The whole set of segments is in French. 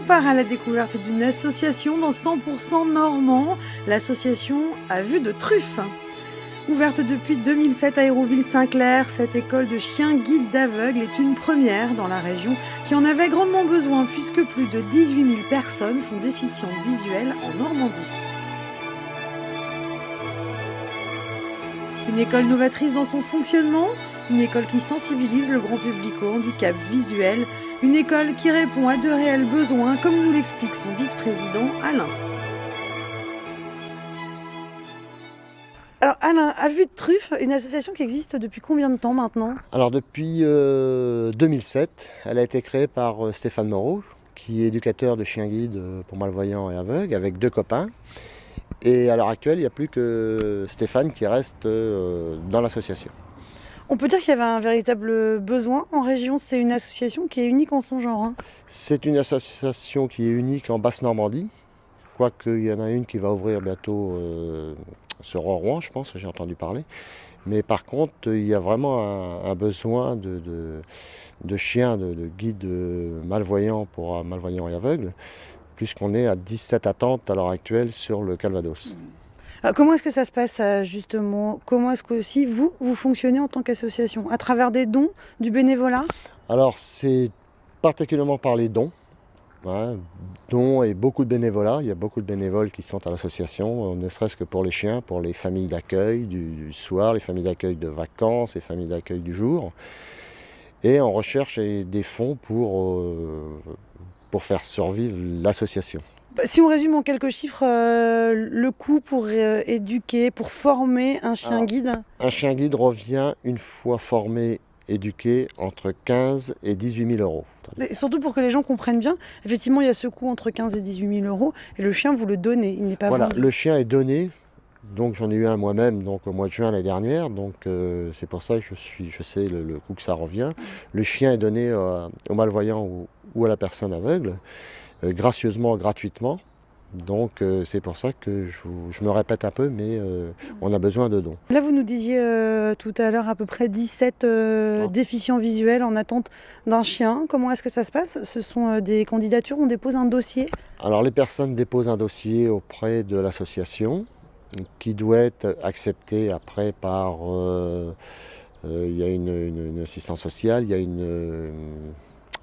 part à la découverte d'une association dans 100% normand, l'association à vue de truffe. Ouverte depuis 2007 à Hérouville-Saint-Clair, cette école de chiens guides d'aveugles est une première dans la région qui en avait grandement besoin puisque plus de 18 000 personnes sont déficientes visuelles en Normandie. Une école novatrice dans son fonctionnement, une école qui sensibilise le grand public au handicap visuel, une école qui répond à de réels besoins, comme nous l'explique son vice-président Alain. Alors Alain, à vue de truffe, une association qui existe depuis combien de temps maintenant ? Alors depuis 2007, elle a été créée par Stéphane Moreau, qui est éducateur de chiens guides pour malvoyants et aveugles, avec 2 copains. Et à l'heure actuelle, il n'y a plus que Stéphane qui reste dans l'association. On peut dire qu'il y avait un véritable besoin en région, c'est une association qui est unique en son genre. C'est une association qui est unique en Basse-Normandie, quoique il y en a une qui va ouvrir bientôt sur Rouen, je pense, j'ai entendu parler. Mais par contre, il y a vraiment un besoin de chiens, de guides malvoyants pour malvoyants et aveugles, puisqu'on est à 17 attentes à l'heure actuelle sur le Calvados. Alors, comment est-ce que ça se passe justement ? Comment est-ce que aussi vous fonctionnez en tant qu'association ? À travers des dons, du bénévolat ? Alors c'est particulièrement par les dons. Dons et beaucoup de bénévolat. Il y a beaucoup de bénévoles qui sont à l'association, ne serait-ce que pour les chiens, pour les familles d'accueil du soir, les familles d'accueil de vacances, les familles d'accueil du jour. Et on recherche des fonds pour faire survivre l'association. Si on résume en quelques chiffres, le coût pour éduquer, pour former un chien guide ? Un chien guide revient, une fois formé, éduqué, entre 15 et 18 000 euros. Et surtout pour que les gens comprennent bien, effectivement il y a ce coût entre 15 et 18 000 euros et le chien vous le donnez, il n'est pas vendu. Le chien est donné, donc j'en ai eu un moi-même donc, au mois de juin l'année dernière, donc c'est pour ça que je sais le coût que ça revient. Le chien est donné au malvoyant ou à la personne aveugle, gracieusement, gratuitement. Donc c'est pour ça que je me répète un peu, mais on a besoin de dons. Là vous nous disiez tout à l'heure à peu près 17 déficients visuels en attente d'un chien. Comment est-ce que ça se passe ? Ce sont des candidatures, on dépose un dossier ? Alors les personnes déposent un dossier auprès de l'association qui doit être accepté après par... il y a une assistance sociale, il y a une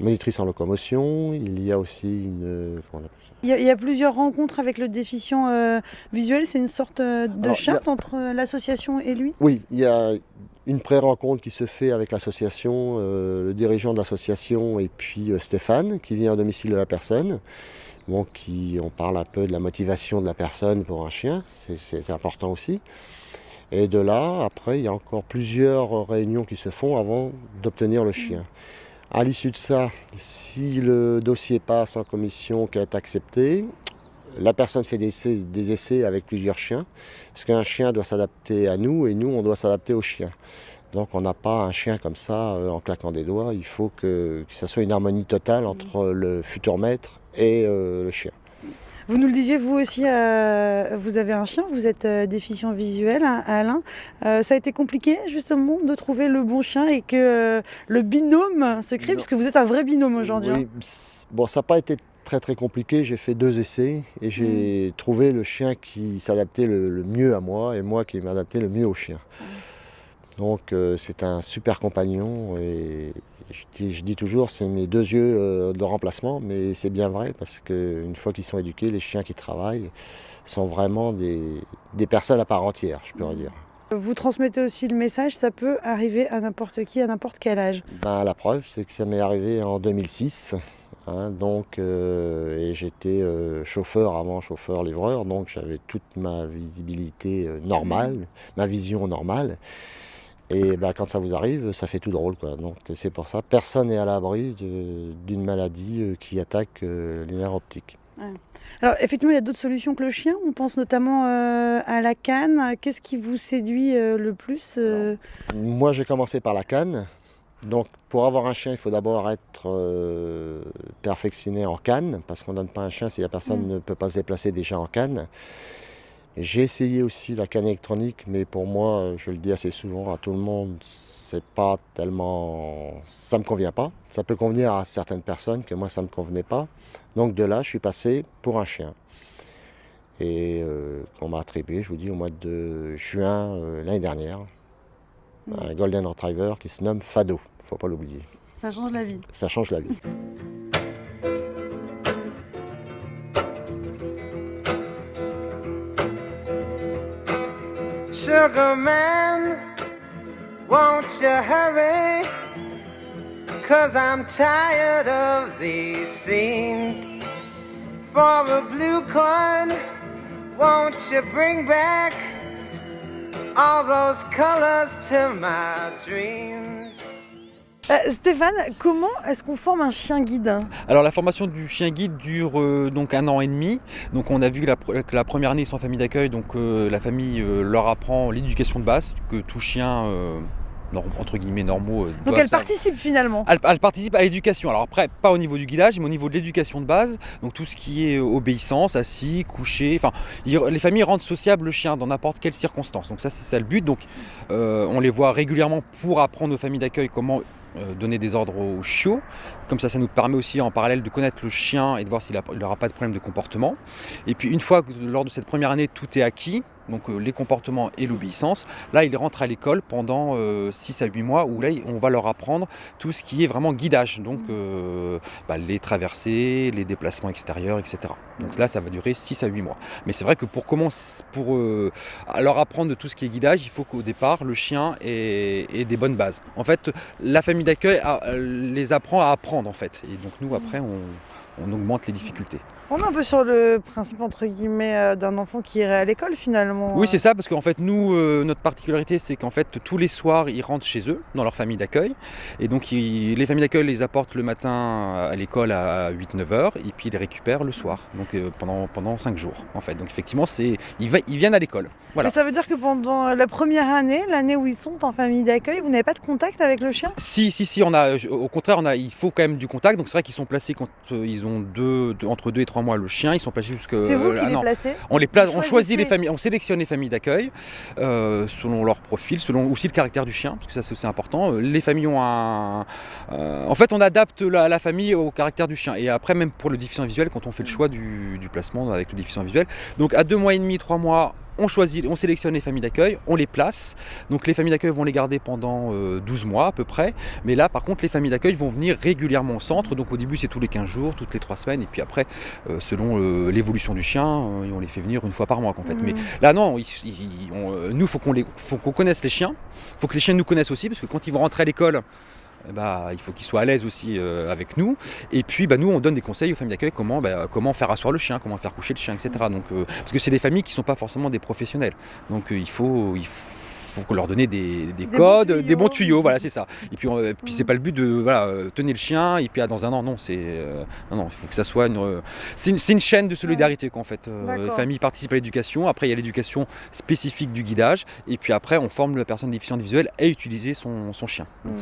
monitrice en locomotion, il y a aussi une... Comment on appelle ça ? Il y a plusieurs rencontres avec le déficient visuel, c'est une sorte de charte entre l'association et lui ? Oui, il y a une pré-rencontre qui se fait avec l'association, le dirigeant de l'association et puis Stéphane qui vient au domicile de la personne. On parle un peu de la motivation de la personne pour un chien, c'est important aussi. Et de là, après, il y a encore plusieurs réunions qui se font avant d'obtenir le chien. À l'issue de ça, si le dossier passe en commission qui est accepté, la personne fait des essais avec plusieurs chiens, parce qu'un chien doit s'adapter à nous et nous, on doit s'adapter au chien. Donc on n'a pas un chien comme ça en claquant des doigts, il faut que ça soit une harmonie totale entre le futur maître et le chien. Vous nous le disiez, vous aussi, vous avez un chien, vous êtes déficient visuel, Alain. Ça a été compliqué justement de trouver le bon chien et que le binôme se crée, puisque vous êtes un vrai binôme aujourd'hui. Oui, bon, ça n'a pas été très compliqué, j'ai fait 2 essais et j'ai trouvé le chien qui s'adaptait le mieux à moi et moi qui m'adaptais le mieux au chien. Donc c'est un super compagnon et je dis toujours c'est mes 2 yeux de remplacement, mais c'est bien vrai parce qu'une fois qu'ils sont éduqués, les chiens qui travaillent sont vraiment des personnes à part entière, je pourrais dire. Vous transmettez aussi le message, ça peut arriver à n'importe qui, à n'importe quel âge. La preuve, c'est que ça m'est arrivé en 2006. Et j'étais chauffeur-livreur, donc j'avais toute ma visibilité normale, ma vision normale. Et quand ça vous arrive, ça fait tout drôle, quoi. Donc c'est pour ça, personne n'est à l'abri d'une maladie qui attaque les nerfs optiques. Ouais. Alors effectivement, il y a d'autres solutions que le chien. On pense notamment à la canne. Qu'est-ce qui vous séduit le plus Moi, j'ai commencé par la canne. Donc pour avoir un chien, il faut d'abord être perfectionné en canne, parce qu'on ne donne pas un chien si la personne ne peut pas se déplacer déjà en canne. J'ai essayé aussi la canne électronique, mais pour moi, je le dis assez souvent à tout le monde, c'est pas tellement, ça me convient pas. Ça peut convenir à certaines personnes, que moi ça me convenait pas. Donc de là, je suis passé pour un chien. Et qu'on m'a attribué, je vous dis, au mois de juin l'année dernière, un Golden Retriever qui se nomme Fado. Faut pas l'oublier. Ça change la vie. Ça change la vie. Sugar man, won't you hurry? 'Cause I'm tired of these scenes. For a blue coin, won't you bring back all those colors to my dreams? Stéphane, comment est-ce qu'on forme un chien guide ? Alors la formation du chien guide dure donc 1 an et demi. Donc on a vu que la première année ils sont en famille d'accueil, donc la famille leur apprend l'éducation de base que tout chien entre guillemets normaux. Donc elle participe finalement. Elle participe à l'éducation. Alors après, pas au niveau du guidage, mais au niveau de l'éducation de base. Donc tout ce qui est obéissance, assis, couché. Enfin, les familles rendent sociable le chien dans n'importe quelle circonstance. Donc ça, c'est ça le but. Donc on les voit régulièrement pour apprendre aux familles d'accueil comment donner des ordres aux chiots. Comme ça nous permet aussi en parallèle de connaître le chien et de voir s'il n'aura pas de problème de comportement. Et puis une fois que lors de cette première année, tout est acquis, donc les comportements et l'obéissance, là ils rentrent à l'école pendant 6 à 8 mois où là on va leur apprendre tout ce qui est vraiment guidage, donc les traversées, les déplacements extérieurs, etc. Donc là ça va durer 6 à 8 mois. Mais c'est vrai que pour leur apprendre de tout ce qui est guidage, il faut qu'au départ le chien ait des bonnes bases. En fait, la famille d'accueil les apprend à apprendre en fait. Et donc nous après on augmente les difficultés. On est un peu sur le principe entre guillemets d'un enfant qui irait à l'école finalement. Oui, c'est ça, parce qu'en fait nous, notre particularité c'est qu'en fait tous les soirs ils rentrent chez eux, dans leur famille d'accueil. Et donc les familles d'accueil les apportent le matin à l'école à 8-9 heures et puis ils les récupèrent le soir, donc pendant 5 jours en fait. Donc effectivement ils viennent à l'école. Voilà. Et ça veut dire que pendant la première année, l'année où ils sont en famille d'accueil, vous n'avez pas de contact avec le chien ? Si, au contraire il faut quand même du contact. Donc c'est vrai qu'ils sont placés quand ils ont entre 2 et 3 mois le chien, ils sont placés jusque... C'est vous qui les placez ? On choisit les familles, on sélectionne les familles d'accueil selon leur profil, selon aussi le caractère du chien, parce que ça c'est aussi important. Les familles ont en fait on adapte la famille au caractère du chien. Et après même pour le déficient visuel, quand on fait le choix du placement avec le déficient visuel, donc à 2 mois et demi, 3 mois, on sélectionne les familles d'accueil, on les place. Donc les familles d'accueil vont les garder pendant 12 mois à peu près. Mais là par contre les familles d'accueil vont venir régulièrement au centre. Donc au début c'est tous les 15 jours, toutes les 3 semaines. Et puis après selon l'évolution du chien, on les fait venir une fois par mois en fait. Mais là non, nous faut qu'on connaisse les chiens. Il faut que les chiens nous connaissent aussi, parce que quand ils vont rentrer à l'école, il faut qu'ils soient à l'aise aussi avec nous. Et puis nous on donne des conseils aux familles d'accueil comment faire asseoir le chien, comment faire coucher le chien, etc. Donc, parce que c'est des familles qui ne sont pas forcément des professionnels. Donc il faut leur donner des codes, des bons tuyaux, voilà c'est ça. Et puis c'est pas le but de tenir le chien et puis dans 1 an, non, il faut que ça soit c'est une chaîne de solidarité qu'en fait. Les familles participent à l'éducation, après il y a l'éducation spécifique du guidage et puis après on forme la personne déficiente visuelle à utiliser son chien. Donc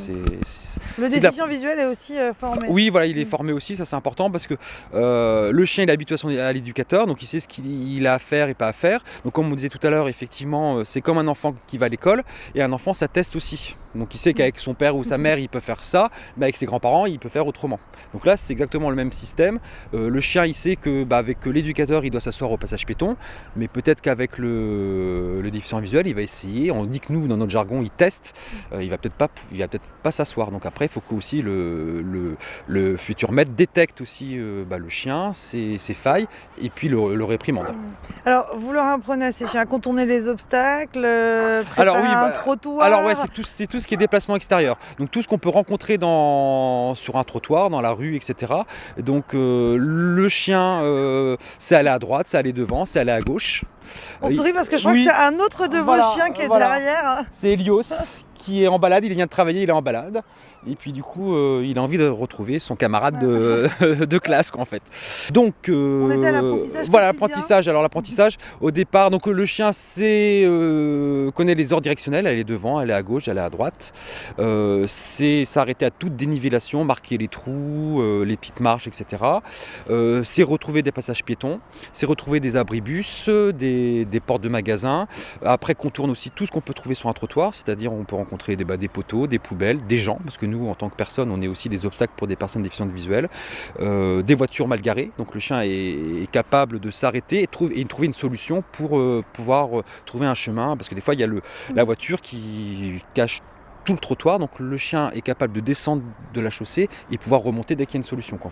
le déficient visuel est aussi formé. Oui, voilà, il est formé aussi, ça c'est important parce que le chien il est habitué à l'éducateur, donc il sait ce qu'il a à faire et pas à faire. Donc comme on disait tout à l'heure, effectivement, c'est comme un enfant qui va à l'école, et un enfant ça teste aussi. Donc il sait qu'avec son père ou sa mère il peut faire ça, mais avec ses grands-parents il peut faire autrement. Donc là c'est exactement le même système. Le chien il sait que avec l'éducateur il doit s'asseoir au passage piéton, mais peut-être qu'avec le déficient visuel il va essayer. On dit que nous dans notre jargon il teste, il va peut-être pas s'asseoir. Donc après il faut que aussi le futur maître détecte aussi le chien, ses failles et puis le réprimande. Alors vous leur apprenez à ces chiens à contourner les obstacles, un trottoir. Alors ouais, c'est tout ce qui est déplacement extérieur. Donc tout ce qu'on peut rencontrer sur un trottoir, dans la rue, etc. Donc le chien, c'est aller à droite, c'est aller devant, c'est aller à gauche. On sourit parce que je crois que c'est un autre de vos chiens qui est derrière. C'est Helios qui est en balade, il vient de travailler, il est en balade. Et puis du coup, il a envie de retrouver son camarade de classe, quoi, en fait. Donc, On était à l'apprentissage voilà, quotidien. l'apprentissage. Alors l'apprentissage, au départ, donc le chien connaît les ordres directionnels, elle est devant, elle est à gauche, elle est à droite. C'est s'arrêter à toute dénivellation, marquer les trous, les petites marches, etc. C'est retrouver des passages piétons, c'est retrouver des abribus, des portes de magasins. Après, contourne aussi tout ce qu'on peut trouver sur un trottoir, c'est-à-dire on peut rencontrer des poteaux, des poubelles, des gens, parce que nous, en tant que personne, on est aussi des obstacles pour des personnes déficientes visuelles, des voitures mal garées. Donc le chien est capable de s'arrêter et trouver une solution pour pouvoir trouver un chemin, parce que des fois, il y a la voiture qui cache tout le trottoir, donc le chien est capable de descendre de la chaussée et pouvoir remonter dès qu'il y a une solution. En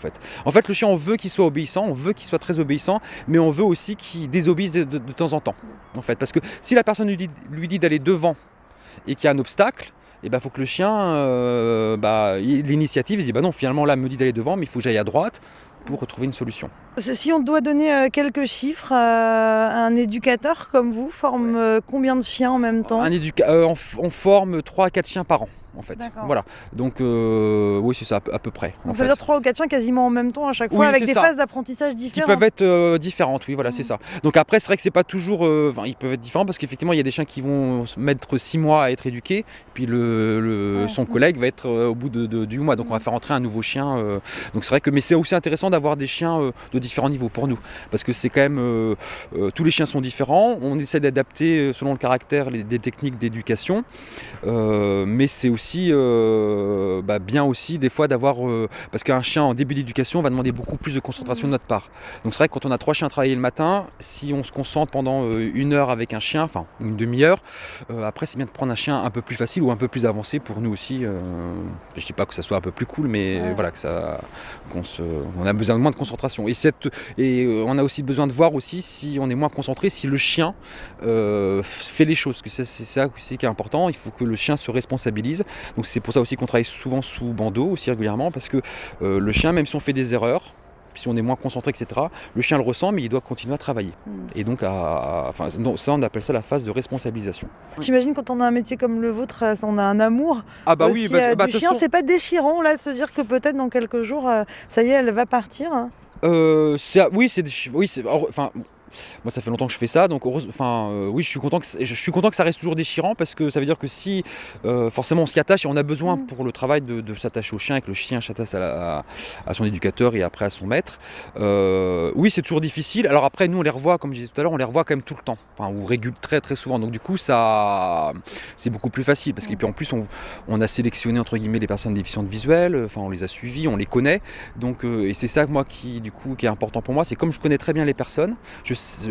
fait, le chien, on veut qu'il soit obéissant, on veut qu'il soit très obéissant, mais on veut aussi qu'il désobéisse de temps en temps. En fait, parce que si la personne lui dit d'aller devant et qu'il y a un obstacle, il faut que le chien, l'initiative, il se dit non, finalement là, elle me dit d'aller devant, mais il faut que j'aille à droite pour retrouver une solution. Si on doit donner quelques chiffres, un éducateur comme vous forme combien de chiens en même temps ? On forme 3 à 4 chiens par an. En fait, voilà. Donc, oui, c'est ça, à peu près. On peut dire 3 ou 4 chiens quasiment en même temps à chaque fois, avec des phases d'apprentissage différentes. Qui peuvent être différentes, oui, voilà, c'est ça. Donc après, c'est vrai que c'est pas toujours... ils peuvent être différents parce qu'effectivement, il y a des chiens qui vont mettre 6 mois à être éduqués, puis son collègue va être au bout du mois. Donc on va faire entrer un nouveau chien. Donc c'est vrai que... Mais c'est aussi intéressant d'avoir des chiens de différents niveaux pour nous. Parce que c'est quand même... tous les chiens sont différents. On essaie d'adapter selon le caractère des techniques d'éducation. Mais c'est aussi bien aussi des fois d'avoir parce qu'un chien en début d'éducation va demander beaucoup plus de concentration de notre part. Donc c'est vrai que quand on a 3 chiens à travailler le matin, si on se concentre pendant 1 heure avec un chien, enfin une demi-heure, après c'est bien de prendre un chien un peu plus facile ou un peu plus avancé pour nous aussi. Je dis pas que ça soit un peu plus cool, mais voilà on a besoin de moins de concentration. Et on a aussi besoin de voir aussi si on est moins concentré, si le chien fait les choses. Parce que c'est ça aussi qui est important. Il faut que le chien se responsabilise. Donc c'est pour ça aussi qu'on travaille souvent sous bandeau, aussi régulièrement, parce que le chien, même si on fait des erreurs, si on est moins concentré, etc., le chien le ressent, mais il doit continuer à travailler. Et donc, ça, on appelle ça la phase de responsabilisation. J'imagine quand on a un métier comme le vôtre, on a un amour aussi, du chien. C'est pas déchirant là de se dire que peut-être dans quelques jours, ça y est, elle va partir. Moi, ça fait longtemps que je fais ça, donc oui, je suis content que ça reste toujours déchirant, parce que ça veut dire que si forcément on s'y attache et on a besoin pour le travail de s'attacher au chien et que le chien s'attache à son éducateur et après à son maître. Oui, c'est toujours difficile. Alors après, nous on les revoit, comme je disais tout à l'heure, on les revoit quand même tout le temps, ou très très souvent. Donc du coup, ça c'est beaucoup plus facile, parce que puis en plus on a sélectionné entre guillemets les personnes déficientes visuelles. On les a suivis, on les connaît. Donc et c'est ça moi qui est important pour moi, c'est comme je connais très bien les personnes.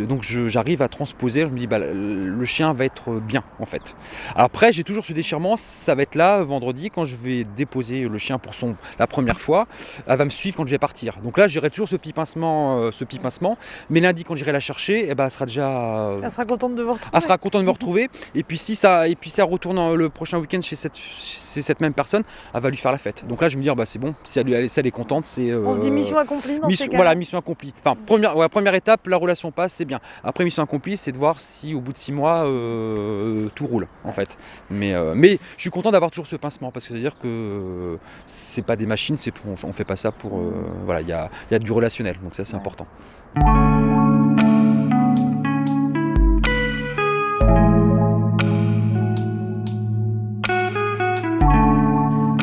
Donc j'arrive à transposer, je me dis le chien va être bien en fait. Alors après j'ai toujours ce déchirement, ça va être là vendredi quand je vais déposer le chien pour la première fois, elle va me suivre quand je vais partir. Donc là j'aurai toujours ce petit pincement, mais lundi quand j'irai la chercher, elle sera déjà... Elle sera contente de vous retrouver. Elle sera contente de me retrouver, et puis si ça retourne le prochain week-end chez cette même personne, elle va lui faire la fête. Donc là je me dis c'est bon, si elle est contente, c'est... On se dit mission accomplie dans ces cas-là. Voilà, mission accomplie. Enfin, première étape, la relation passe, c'est bien. Après, mission accomplie, c'est de voir si au bout de 6 mois, tout roule, en fait. Mais je suis content d'avoir toujours ce pincement, parce que ça veut dire que c'est pas des machines, on fait pas ça pour... voilà, il y a du relationnel, donc ça, c'est important.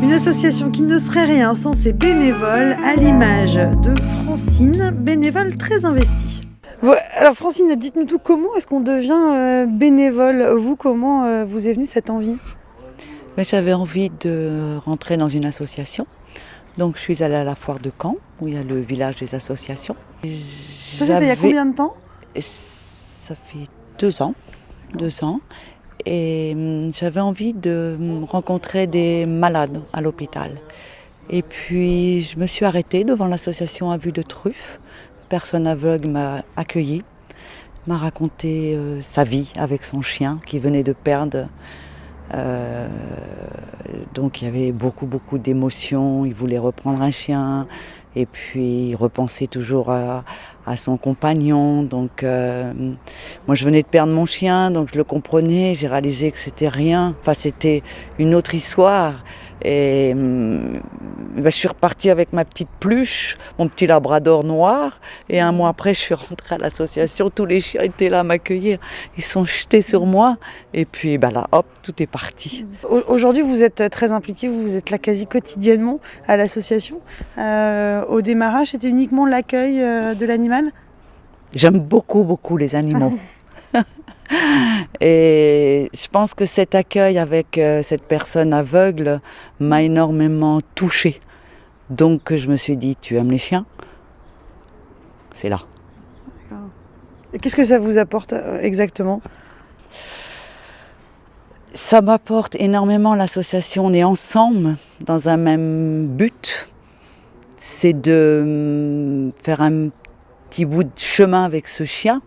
Une association qui ne serait rien sans ses bénévoles, à l'image de Francine, bénévole très investie. Alors Francine, dites-nous tout, comment est-ce qu'on devient bénévole ? Vous, comment vous est venue cette envie ? J'avais envie de rentrer dans une association. Donc je suis allée à la foire de Caen, où il y a le village des associations. Ça fait il y a combien de temps ? Ça fait 2 ans. Et j'avais envie de rencontrer des malades à l'hôpital. Et puis je me suis arrêtée devant l'association À Vue de Truffe. Une personne aveugle m'a accueillie, m'a raconté sa vie avec son chien qui venait de perdre. Donc il y avait beaucoup d'émotions. Il voulait reprendre un chien et puis il repensait toujours à son compagnon. Donc, moi, je venais de perdre mon chien, donc je le comprenais. J'ai réalisé que c'était rien. Enfin, c'était une autre histoire. Et je suis repartie avec ma petite pluche, mon petit labrador noir. Et un mois après, je suis rentrée à l'association. Tous les chiens étaient là à m'accueillir. Ils sont jetés sur moi. Et puis là, hop, tout est parti. Aujourd'hui, vous êtes très impliqué, vous êtes là quasi quotidiennement à l'association. Au démarrage, c'était uniquement l'accueil de l'animal? J'aime beaucoup, beaucoup les animaux. Et je pense que cet accueil avec cette personne aveugle m'a énormément touchée. Donc je me suis dit, tu aimes les chiens? C'est là. Et qu'est-ce que ça vous apporte exactement? Ça m'apporte énormément l'association. On est ensemble dans un même but. C'est de faire un petit bout de chemin avec ce chien,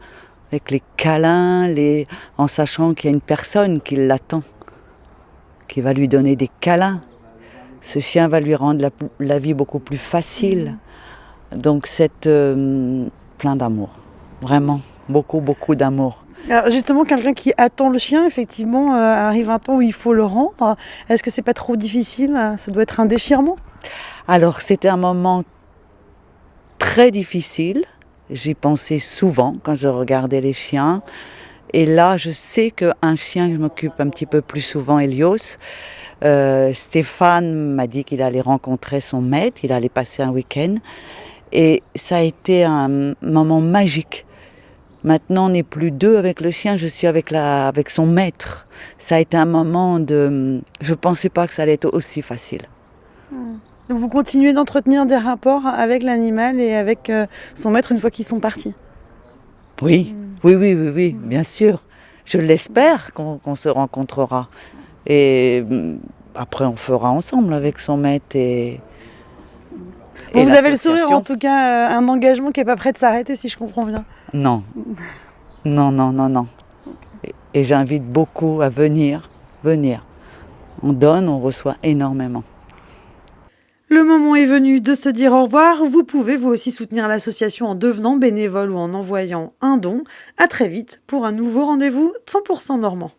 avec les câlins, en sachant qu'il y a une personne qui l'attend, qui va lui donner des câlins. Ce chien va lui rendre la vie beaucoup plus facile. Donc c'est plein d'amour, vraiment, beaucoup, beaucoup d'amour. Alors justement, quelqu'un qui attend le chien, effectivement, arrive un temps où il faut le rendre. Est-ce que c'est pas trop difficile? Ça doit être un déchirement? Alors c'était un moment très difficile. J'y pensais souvent quand je regardais les chiens. Et là, je sais qu'un chien que je m'occupe un petit peu plus souvent, Helios, Stéphane m'a dit qu'il allait rencontrer son maître, il allait passer un week-end. Et ça a été un moment magique. Maintenant, on n'est plus deux avec le chien, je suis avec son maître. Ça a été un moment de... Je ne pensais pas que ça allait être aussi facile. Donc vous continuez d'entretenir des rapports avec l'animal et avec son maître une fois qu'ils sont partis? Oui, oui, bien sûr. Je l'espère qu'on se rencontrera. Et après, on fera ensemble avec son maître et vous avez le sourire, en tout cas, un engagement qui n'est pas prêt de s'arrêter, si je comprends bien. Non. Et j'invite beaucoup à venir. On donne, on reçoit énormément. Le moment est venu de se dire au revoir. Vous pouvez vous aussi soutenir l'association en devenant bénévole ou en envoyant un don. À très vite pour un nouveau rendez-vous 100% normand.